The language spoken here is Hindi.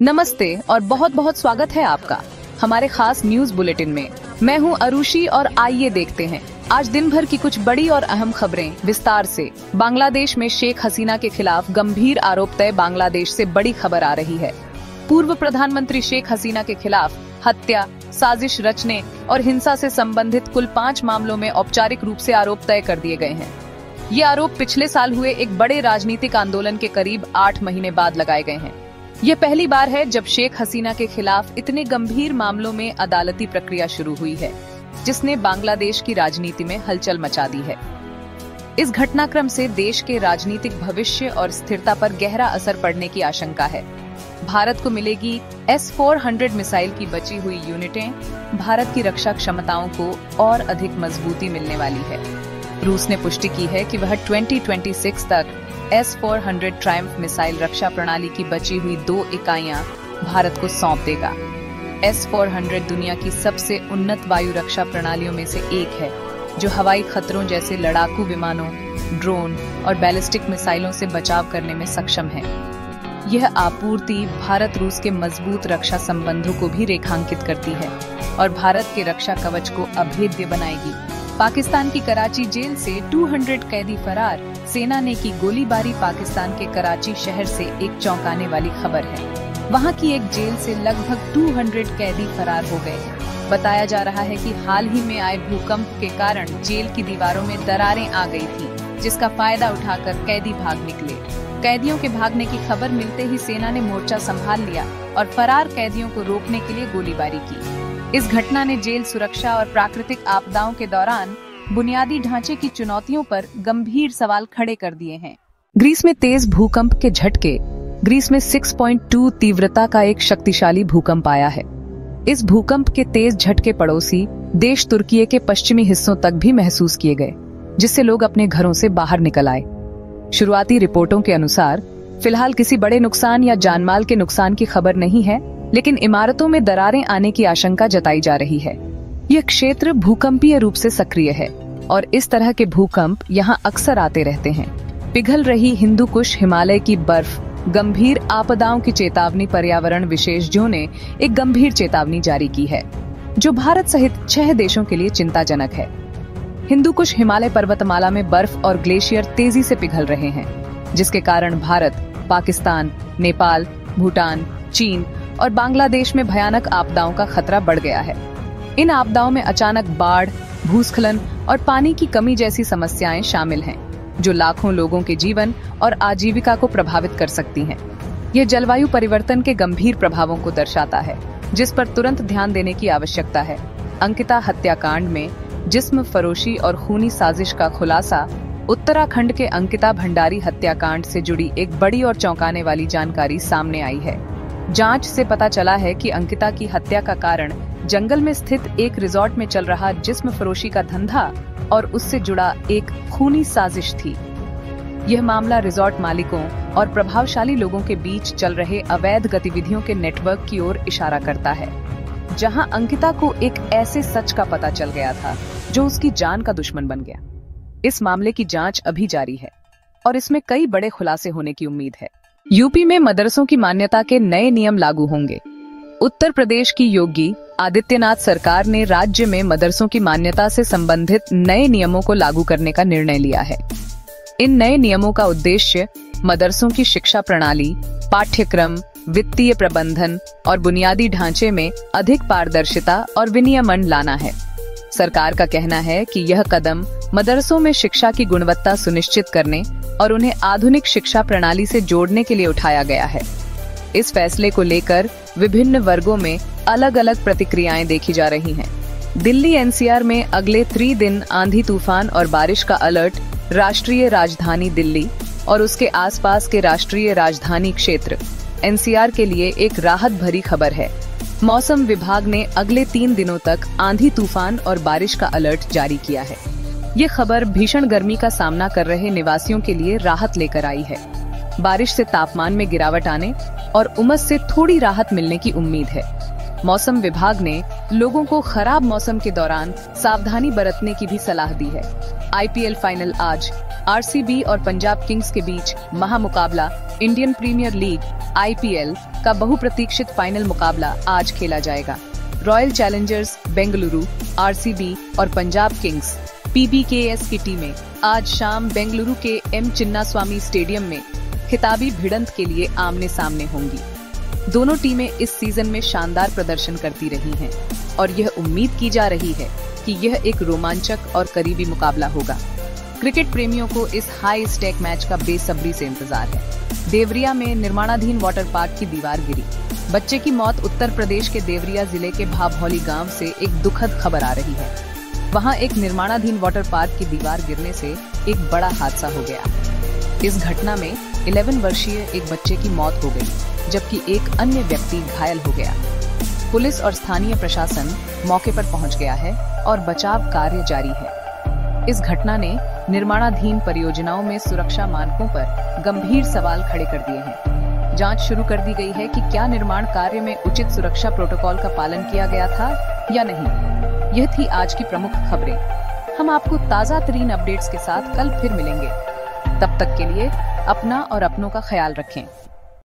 नमस्ते और बहुत बहुत स्वागत है आपका हमारे खास न्यूज बुलेटिन में। मैं हूं अरुषि और आइए देखते हैं आज दिन भर की कुछ बड़ी और अहम खबरें विस्तार से। बांग्लादेश में शेख हसीना के खिलाफ गंभीर आरोप तय। बांग्लादेश से बड़ी खबर आ रही है। पूर्व प्रधानमंत्री शेख हसीना के खिलाफ हत्या, साजिश रचने और हिंसा से संबंधित कुल 5 मामलों में औपचारिक रूप से आरोप तय कर दिए गए हैं। ये आरोप पिछले साल हुए एक बड़े राजनीतिक आंदोलन के करीब 8 महीने बाद लगाए गए हैं। ये पहली बार है जब शेख हसीना के खिलाफ इतने गंभीर मामलों में अदालती प्रक्रिया शुरू हुई है, जिसने बांग्लादेश की राजनीति में हलचल मचा दी है। इस घटनाक्रम से देश के राजनीतिक भविष्य और स्थिरता पर गहरा असर पड़ने की आशंका है। भारत को मिलेगी S-400 मिसाइल की बची हुई यूनिटें। भारत की रक्षा क्षमताओं को और अधिक मजबूती मिलने वाली है। रूस ने पुष्टि की है कि वह 2026 तक S-400 ट्रायम्फ मिसाइल रक्षा प्रणाली की बची हुई 2 इकाइयां भारत को सौंप देगा। S-400 दुनिया की सबसे उन्नत वायु रक्षा प्रणालियों में से एक है, जो हवाई खतरों जैसे लड़ाकू विमानों, ड्रोन और बैलिस्टिक मिसाइलों से बचाव करने में सक्षम है। यह आपूर्ति भारत रूस के मजबूत रक्षा संबंधों को भी रेखांकित करती है और भारत के रक्षा कवच को अभेद्य बनाएगी। पाकिस्तान की कराची जेल से 200 कैदी फरार। सेना ने की गोलीबारी। पाकिस्तान के कराची शहर से एक चौंकाने वाली खबर है। वहां की एक जेल से लगभग 200 कैदी फरार हो गए। बताया जा रहा है कि हाल ही में आए भूकंप के कारण जेल की दीवारों में दरारें आ गई थी, जिसका फायदा उठाकर कैदी भाग निकले। कैदियों के भागने की खबर मिलते ही सेना ने मोर्चा संभाल लिया और फरार कैदियों को रोकने के लिए गोलीबारी की। इस घटना ने जेल सुरक्षा और प्राकृतिक आपदाओं के दौरान बुनियादी ढांचे की चुनौतियों पर गंभीर सवाल खड़े कर दिए हैं। ग्रीस में तेज भूकंप के झटके। ग्रीस में 6.2 तीव्रता का एक शक्तिशाली भूकंप आया है। इस भूकंप के तेज झटके पड़ोसी देश तुर्की के पश्चिमी हिस्सों तक भी महसूस किए गए, जिससे लोग अपने घरों से बाहर निकल आए। शुरुआती रिपोर्टों के अनुसार फिलहाल किसी बड़े नुकसान या जानमाल के नुकसान की खबर नहीं है, लेकिन इमारतों में दरारें आने की आशंका जताई जा रही है। यह क्षेत्र भूकंपीय रूप से सक्रिय है और इस तरह के भूकंप यहाँ अक्सर आते रहते हैं। पिघल रही हिंदू कुश हिमालय की बर्फ, गंभीर आपदाओं की चेतावनी। पर्यावरण विशेषज्ञों ने एक गंभीर चेतावनी जारी की है, जो भारत सहित 6 देशों के लिए चिंताजनक है। हिंदू कुश हिमालय पर्वतमाला में बर्फ और ग्लेशियर तेजी से पिघल रहे हैं, जिसके कारण भारत, पाकिस्तान, नेपाल, भूटान, चीन और बांग्लादेश में भयानक आपदाओं का खतरा बढ़ गया है। इन आपदाओं में अचानक बाढ़, भूस्खलन और पानी की कमी जैसी समस्याएं शामिल हैं, जो लाखों लोगों के जीवन और आजीविका को प्रभावित कर सकती हैं। यह जलवायु परिवर्तन के गंभीर प्रभावों को दर्शाता है, जिस पर तुरंत ध्यान देने की आवश्यकता है। अंकिता हत्याकांड में जिस्म फरोशी और खूनी साजिश का खुलासा। उत्तराखंड के अंकिता भंडारी हत्याकांड से जुड़ी एक बड़ी और चौंकाने वाली जानकारी सामने आई है। जांच से पता चला है कि अंकिता की हत्या का कारण जंगल में स्थित एक रिजॉर्ट में चल रहा जिस्म फरोशी का धंधा और उससे जुड़ा एक खूनी साजिश थी। यह मामला रिजॉर्ट मालिकों और प्रभावशाली लोगों के बीच चल रहे अवैध गतिविधियों के नेटवर्क की ओर इशारा करता है, जहां अंकिता को एक ऐसे सच का पता चल गया था जो उसकी जान का दुश्मन बन गया। इस मामले की जांच अभी जारी है और इसमें कई बड़े खुलासे होने की उम्मीद है। यूपी में मदरसों की मान्यता के नए नियम लागू होंगे। उत्तर प्रदेश की योगी आदित्यनाथ सरकार ने राज्य में मदरसों की मान्यता से संबंधित नए नियमों को लागू करने का निर्णय लिया है। इन नए नियमों का उद्देश्य मदरसों की शिक्षा प्रणाली, पाठ्यक्रम, वित्तीय प्रबंधन और बुनियादी ढांचे में अधिक पारदर्शिता और विनियमन लाना है। सरकार का कहना है कि यह कदम मदरसों में शिक्षा की गुणवत्ता सुनिश्चित करने और उन्हें आधुनिक शिक्षा प्रणाली से जोड़ने के लिए उठाया गया है। इस फैसले को लेकर विभिन्न वर्गों में अलग अलग प्रतिक्रियाएं देखी जा रही हैं। दिल्ली NCR में अगले 3 दिन आंधी तूफान और बारिश का अलर्ट। राष्ट्रीय राजधानी दिल्ली और उसके आसपास के राष्ट्रीय राजधानी क्षेत्र NCR के लिए एक राहत भरी खबर है। मौसम विभाग ने अगले 3 दिनों तक आंधी तूफान और बारिश का अलर्ट जारी किया है। ये खबर भीषण गर्मी का सामना कर रहे निवासियों के लिए राहत लेकर आई है। बारिश से तापमान में गिरावट आने और उमस से थोड़ी राहत मिलने की उम्मीद है। मौसम विभाग ने लोगों को खराब मौसम के दौरान सावधानी बरतने की भी सलाह दी है। आईपीएल फाइनल आज आरसीबी और पंजाब किंग्स के बीच महामुकाबला। इंडियन प्रीमियर लीग आईपीएल का बहुप्रतीक्षित फाइनल मुकाबला आज खेला जाएगा। रॉयल चैलेंजर्स बेंगलुरु, आरसीबी और पंजाब किंग्स पीबीकेएस की टीमें आज शाम बेंगलुरु के एम चिन्नास्वामी स्टेडियम में खिताबी भिड़ंत के लिए आमने सामने होंगी। दोनों टीमें इस सीजन में शानदार प्रदर्शन करती रही हैं और यह उम्मीद की जा रही है कि यह एक रोमांचक और करीबी मुकाबला होगा। क्रिकेट प्रेमियों को इस हाई स्टेक मैच का बेसब्री से इंतजार है। देवरिया में निर्माणाधीन वाटर पार्क की दीवार गिरी। बच्चे की मौत। उत्तर प्रदेश के देवरिया जिले के भाभौली गांव से एक दुखद खबर आ रही है। वहां एक निर्माणाधीन वाटर पार्क की दीवार गिरने से एक बड़ा हादसा हो गया। इस घटना में 11 वर्षीय एक बच्चे की मौत हो गई, जबकि एक अन्य व्यक्ति घायल हो गया। पुलिस और स्थानीय प्रशासन मौके पर पहुंच गया है और बचाव कार्य जारी है। इस घटना ने निर्माणाधीन परियोजनाओं में सुरक्षा मानकों पर गंभीर सवाल खड़े कर दिए हैं। जांच शुरू कर दी गई है कि क्या निर्माण कार्य में उचित सुरक्षा प्रोटोकॉल का पालन किया गया था या नहीं। यह थी आज की प्रमुख खबरें। हम आपको ताजा तरीन अपडेट्स के साथ कल फिर मिलेंगे। तब तक के लिए अपना और अपनों का ख्याल रखें।